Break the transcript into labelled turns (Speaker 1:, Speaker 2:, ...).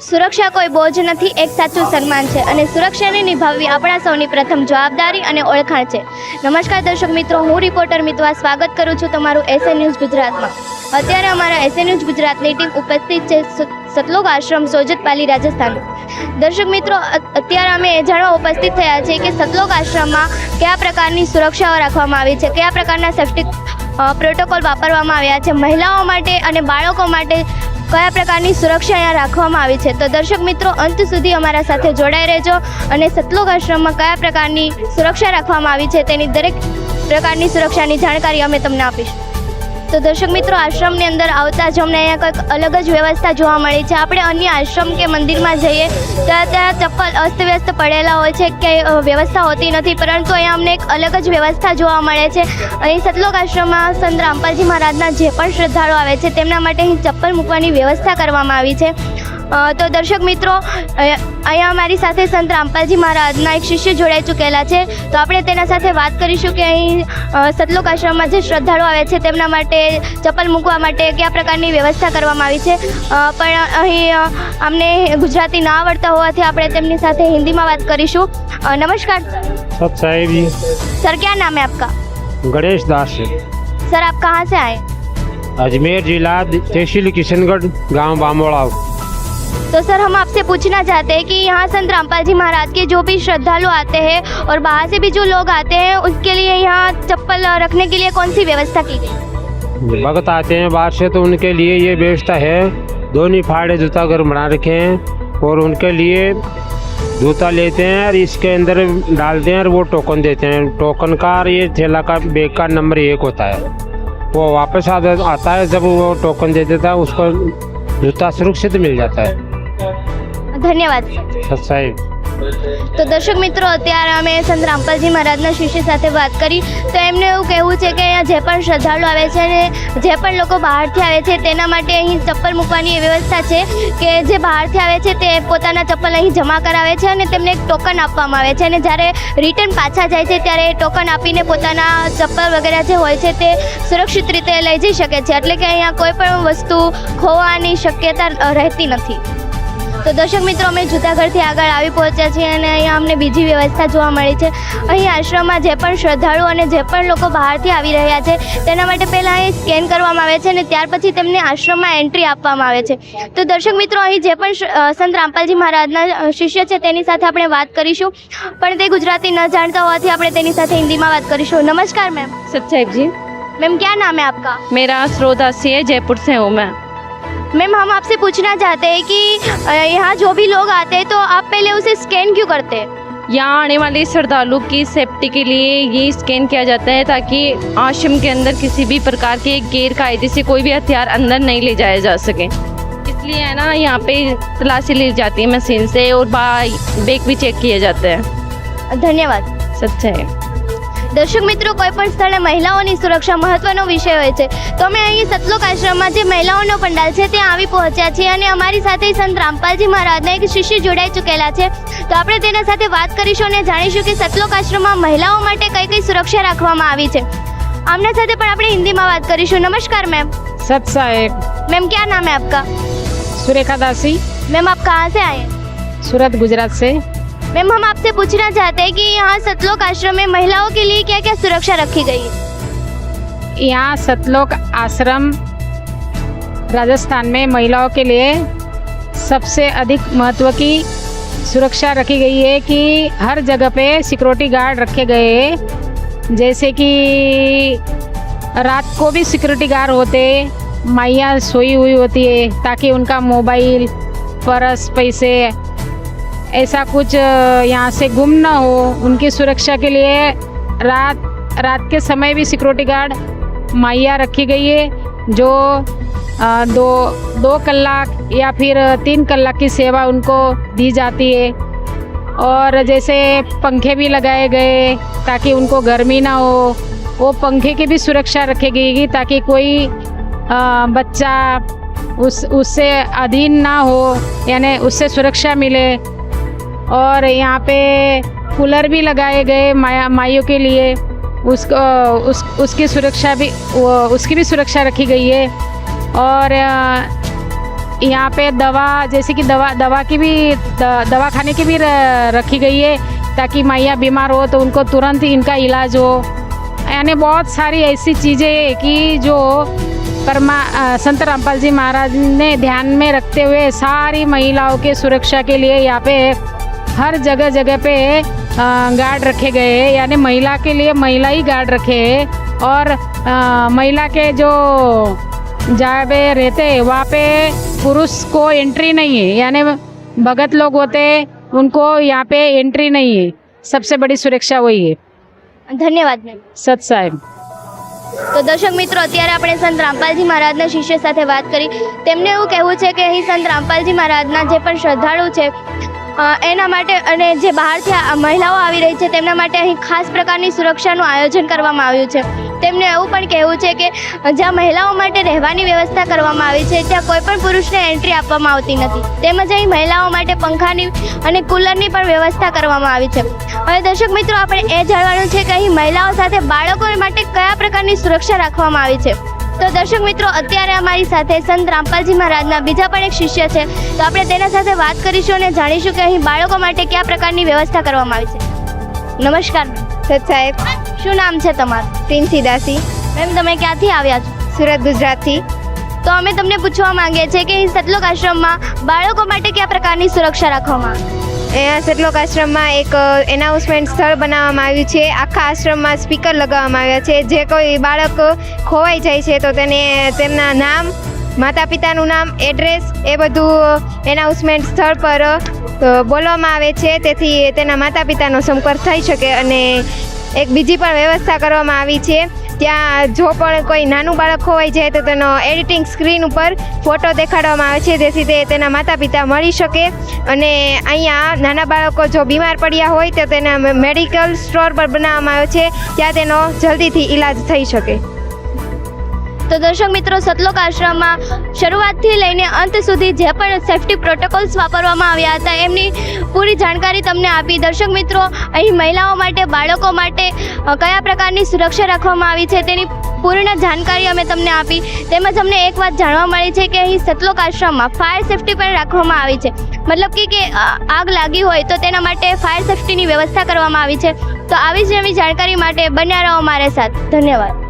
Speaker 1: સુરક્ષા કોઈ બોજ નથી, એક સાચું સન્માન છે અને સુરક્ષાને નિભાવવી આપણા સૌની પ્રથમ જવાબદારી અને ઓળખાણ છે. નમસ્કાર દર્શક મિત્રો, હું રિપોર્ટર મિતવા સ્વાગત કરું છું તમારું એસએન ન્યૂઝ ગુજરાતમાં. અત્યારે અમારા એસએન ન્યૂઝ ગુજરાતની ટીમ ઉપસ્થિત છે સતલોક આશ્રમ સોજતપાલી, રાજસ્થાન. દર્શક મિત્રો, અત્યારે અમે એ જાણવા ઉપસ્થિત થયા છીએ કે સતલોક આશ્રમમાં કયા પ્રકારની સુરક્ષાઓ રાખવામાં આવી છે, કયા પ્રકારના સેફ્ટી પ્રોટોકોલ વાપરવામાં આવ્યા છે, મહિલાઓ માટે અને બાળકો માટે કયા પ્રકારની સુરક્ષા અહીંયા રાખવામાં આવી છે. તો દર્શક મિત્રો, અંત સુધી અમારા સાથે જોડાઈ રહેજો અને સતલોક આશ્રમમાં કયા પ્રકારની સુરક્ષા રાખવામાં આવી છે તેની દરેક પ્રકારની સુરક્ષાની જાણકારી અમે તમને આપીશું. તો દર્શક મિત્રો, આશ્રમની અંદર આવતા જ અમને અહીંયા કંઈક અલગ જ વ્યવસ્થા જોવા મળી છે. આપણે અન્ય આશ્રમ કે મંદિરમાં જઈએ ત્યાં ચપ્પલ અસ્તવ્યસ્ત પડેલા હોય છે કે વ્યવસ્થા હોતી નથી, પરંતુ અહીંયા અમને એક અલગ જ વ્યવસ્થા જોવા મળે છે. અહીં સતલોક આશ્રમમાં સંત રામપાલજી મહારાજના જે પણ શ્રદ્ધાળુ આવે છે તેમના માટે અહીં ચપ્પલ મૂકવાની વ્યવસ્થા કરવામાં આવી છે. તો દર્શક મિત્રો, અહીંયા અમારી સાથે સંત રામપાલજી મહારાજના એક શિષ્ય જોડાઈ ચૂકેલા છે, તો આપણે તેના સાથે વાત કરીશું કે અહીં સતલોક આશ્રમમાં જે શ્રદ્ધાળુ આવે છે તેમના માટે ચપ્પલ મૂકવા માટે કયા પ્રકારની વ્યવસ્થા કરવામાં આવી છે. પણ અહીં અમને ગુજરાતી ના આવડતા હોવાથી આપણે તેમની સાથે હિન્દીમાં વાત કરીશું. નમસ્કાર
Speaker 2: सब साहेब जी.
Speaker 1: सर, क्या नाम है आपका?
Speaker 2: गणेश दास है,
Speaker 1: सर, आप कहाँ से आए?
Speaker 2: अजमेर जिला तहसील किशनगढ़, गांव बामोड़ा.
Speaker 1: तो सर, हम आपसे पूछना चाहते हैं कि यहाँ संत रामपाल जी महाराज के जो भी श्रद्धालु आते हैं और बाहर से भी जो लोग आते हैं उसके लिए यहाँ चप्पल रखने के लिए कौन सी व्यवस्था की गई?
Speaker 2: भगत आते हैं बाहर से तो उनके लिए ये व्यवस्था है, दोनों फाड़े जूता घर बना रखे हैं और उनके लिए जूता लेते हैं और इसके अंदर डालते हैं और वो टोकन देते हैं. टोकन का और ये थैला का बैग का नंबर 1 होता है, वो वापस आता है जब वो टोकन दे देता है उसको जूता सुरक्षित मिल जाता है.
Speaker 1: ધન્યવાદ.
Speaker 2: સાહેબ.
Speaker 1: તો દર્શક મિત્રો, અત્યારે અમે સંત રામપાલજી મહારાજના શિષ્ય સાથે વાત કરી તો એમને એવું કહેવું છે કે અહીંયા જે પણ શ્રદ્ધાળુ આવે છે અને જે પણ લોકો બહારથી આવે છે તેના માટે અહીં ચપ્પલ મૂકવાની વ્યવસ્થા છે કે જે બહારથી આવે છે તે પોતાના ચપ્પલ અહીં જમા કરાવે છે અને તેમને એક ટોકન આપવામાં આવે છે અને જ્યારે રિટર્ન પાછા જાય છે ત્યારે ટોકન આપીને પોતાના ચપ્પલ વગેરે જે હોય છે તે સુરક્ષિત રીતે લઈ જઈ શકે છે. એટલે કે અહીંયા કોઈ પણ વસ્તુ ખોવાની શક્યતા રહેતી નથી. તો દર્શક મિત્રો, અમે જૂતાઘરથી આગળ આવી પહોંચ્યા છીએ અને અહીંયા અમને બીજી વ્યવસ્થા જોવા મળી છે. અહીં આશ્રમમાં જે પણ શ્રદ્ધાળુ અને જે પણ લોકો બહારથી આવી રહ્યા છે તેના માટે પહેલાં અહીં સ્કેન કરવામાં આવે છે અને ત્યાર પછી તેમને આશ્રમમાં એન્ટ્રી આપવામાં આવે છે. તો દર્શક મિત્રો, અહીં જે પણ સંત રામપાલજી મહારાજના શિષ્ય છે તેની સાથે આપણે વાત કરીશું, પણ તે ગુજરાતી ન જાણતા હોવાથી આપણે તેની સાથે હિન્દીમાં વાત કરીશું. નમસ્કાર મેમ.
Speaker 3: सच जी.
Speaker 1: मैम, क्या नाम है आपका?
Speaker 3: मेरा स्रोदासी है, जयपुर से हूँ मैं.
Speaker 1: मैम, हम आपसे पूछना चाहते हैं कि यहाँ जो भी लोग आते हैं तो आप पहले उसे स्कैन क्यों करते हैं?
Speaker 3: यहाँ आने वाले श्रद्धालु की सेफ्टी के लिए ये स्कैन किया जाता है ताकि आश्रम के अंदर किसी भी प्रकार के गैर कायदे से कोई भी हथियार अंदर नहीं ले जाया जा सके. इसलिए है ना, यहाँ पे तलाशी ली जाती है मशीन से और बैग भी चेक किए जाते हैं.
Speaker 1: ધન્યવાદ.
Speaker 3: सच है.
Speaker 1: દર્શક મિત્રો, કોઈ પણ સ્થળે મહિલાઓની સુરક્ષા મહત્વનો વિષય હોય છે, તો અમે અહીં સતલોક આશ્રમમાં જે મહિલાઓનો પંડાલ છે ત્યાં આવી પહોંચ્યા છીએ અને અમારી સાથે સંત રામપાલજી મહારાજના એક શિષ્ય જોડાઈ ચૂકેલા છે. તો આપણે તેના સાથે વાત કરીશું અને જાણીશું કે સતલોક આશ્રમમાં મહિલાઓ માટે કઈ કઈ સુરક્ષા રાખવામાં આવી છે. આમના સાથે પણ આપણે હિન્દીમાં વાત કરીશું. નમસ્કાર મેમ.
Speaker 4: सच साहेब.
Speaker 1: मैम, क्या नाम है आपका?
Speaker 4: सुरेखा दासी.
Speaker 1: मैम, आप कहाँ से आए?
Speaker 4: सूरत गुजरात से.
Speaker 1: मैम, हम आपसे पूछना चाहते हैं कि यहाँ सतलोक आश्रम में महिलाओं के लिए क्या क्या सुरक्षा रखी गई है?
Speaker 4: यहाँ सतलोक आश्रम राजस्थान में महिलाओं के लिए सबसे अधिक महत्व की सुरक्षा रखी गई है कि हर जगह पे सिक्योरिटी गार्ड रखे गए हैं. जैसे कि रात को भी सिक्योरिटी गार्ड होते, माइयाँ सोई हुई होती है ताकि उनका मोबाइल, पर्स, पैसे ऐसा कुछ यहाँ से गुम ना हो, उनकी सुरक्षा के लिए रात के समय भी सिक्योरिटी गार्ड माइया रखी गई है जो 2 कलाक या फिर 3 कलाक की सेवा उनको दी जाती है. और जैसे पंखे भी लगाए गए ताकि उनको गर्मी ना हो, वो पंखे की भी सुरक्षा रखी गई ताकि कोई बच्चा उससे अधीन ना हो, यानी उससे सुरक्षा मिले. और यहाँ पे कूलर भी लगाए गए माइयों के लिए, उसकी सुरक्षा भी उसकी भी सुरक्षा रखी गई है. और यहाँ पे दवा जैसे कि दवा की भी दवाखाने की भी रखी गई है, ताकि मैया बीमार हो तो उनको तुरंत इनका इलाज हो। यानी बहुत सारी ऐसी चीज़ें हैं कि जो संत रामपाल जी महाराज ने ध्यान में रखते हुए सारी महिलाओं के सुरक्षा के लिए यहाँ पे हर जगह जगह पे गार्ड रखे गए हैं। यानी महिला के लिए महिला ही गार्ड रखे हैं, और महिला के जो जहाँ पे रहते हैं वहाँ पे पुरुष को एंट्री नहीं है। यानी भगत लोग होते हैं, उनको यहाँ पे एंट्री नहीं है। सबसे बड़ी सुरक्षा वही है।
Speaker 1: ધન્યવાદ મેમ।
Speaker 4: સત સાહેબ।
Speaker 1: તો દર્શક મિત્રો, અત્યારે આપણે સંત રામપાલજી મહારાજના શિષ્ય સાથે વાત કરી। તેમને એવું કહેવું છે કે અહીં સંત રામપાલજી મહારાજના જે પણ શ્રદ્ધાળુ છે એના માટે અને જે બહારથી મહિલાઓ આવી રહી છે તેમના માટે અહીં ખાસ પ્રકારની સુરક્ષાનું આયોજન કરવામાં આવ્યું છે। તેમને એવું પણ કહેવું છે કે જ્યાં મહિલાઓ માટે રહેવાની વ્યવસ્થા કરવામાં આવી છે ત્યાં કોઈ પણ પુરુષને એન્ટ્રી આપવામાં આવતી નથી, તેમજ અહીં મહિલાઓ માટે પંખાની અને કુલરની પણ વ્યવસ્થા કરવામાં આવી છે। હવે દર્શક મિત્રો, આપણે એ જાણવાનું છે કે અહીં મહિલાઓ સાથે બાળકો માટે કયા પ્રકારની સુરક્ષા રાખવામાં આવી છે। તો દર્શક મિત્રો, અત્યારે અમારી સાથે સંત રામપાલજી મહારાજના બીજા પણ એક શિષ્ય છે, તો આપણે તેના સાથે વાત કરીશું અને જાણીશું કે અહીં બાળકો માટે કયા પ્રકારની વ્યવસ્થા કરવામાં આવી છે। નમસ્કાર
Speaker 5: સત સાહેબ।
Speaker 1: શું નામ છે તમારું?
Speaker 5: પ્રિન્સી દાસી,
Speaker 1: મેમ, તમે ક્યાંથી આવ્યા છો?
Speaker 5: સુરત, ગુજરાતથી।
Speaker 1: તો અમે તમને પૂછવા માંગીએ છીએ કે અહીં સતલોક આશ્રમમાં બાળકો માટે કયા પ્રકારની સુરક્ષા રાખવામાં આવે?
Speaker 5: અહીંયા સતલોક આશ્રમમાં એક એનાઉન્સમેન્ટ સ્થળ બનાવવામાં આવ્યું છે। આખા આશ્રમમાં સ્પીકર લગાવવામાં આવ્યા છે। જે કોઈ બાળક ખોવાઈ જાય છે તો તેને તેમના નામ, માતા પિતાનું નામ, એડ્રેસ એ બધું એનાઉન્સમેન્ટ સ્થળ પર બોલવામાં આવે છે, તેથી તેના માતા પિતાનો સંપર્ક થઈ શકે। અને એક બીજી પણ વ્યવસ્થા કરવામાં આવી છે, ત્યાં જો પણ કોઈ નાનું બાળક ખોવાઈ જાય તો તેનો એડિટિંગ સ્ક્રીન ઉપર ફોટો દેખાડવામાં આવે છે, જેથી તે તેના માતા પિતા મળી શકે। અને અહીંયા નાના બાળકો જો બીમાર પડ્યા હોય તો તેના મેડિકલ સ્ટોર પર બનાવવામાં આવ્યો છે, ત્યાં તેનો જલ્દીથી ઈલાજ થઈ શકે।
Speaker 1: તો દર્શક મિત્રો, સતલોક આશ્રમમાં શરૂઆતથી લઈને અંત સુધી જે પણ સેફ્ટી પ્રોટોકોલ્સ વાપરવામાં આવ્યા હતા એમની પૂરી જાણકારી તમને આપી। દર્શક મિત્રો, અહીં મહિલાઓ માટે, બાળકો માટે કયા પ્રકારની સુરક્ષા રાખવામાં આવી છે તેની પૂર્ણ જાણકારી અમે તમને આપી। તેમજ અમને એક વાત જાણવા મળી છે કે અહીં સતલોક આશ્રમમાં ફાયર સેફ્ટી પણ રાખવામાં આવી છે, મતલબ કે આગ લાગી હોય તો તેના માટે ફાયર સેફ્ટીની વ્યવસ્થા કરવામાં આવી છે। તો આવી જ નવી જાણકારી માટે બન્યા રહો મારી સાથે। ધન્યવાદ।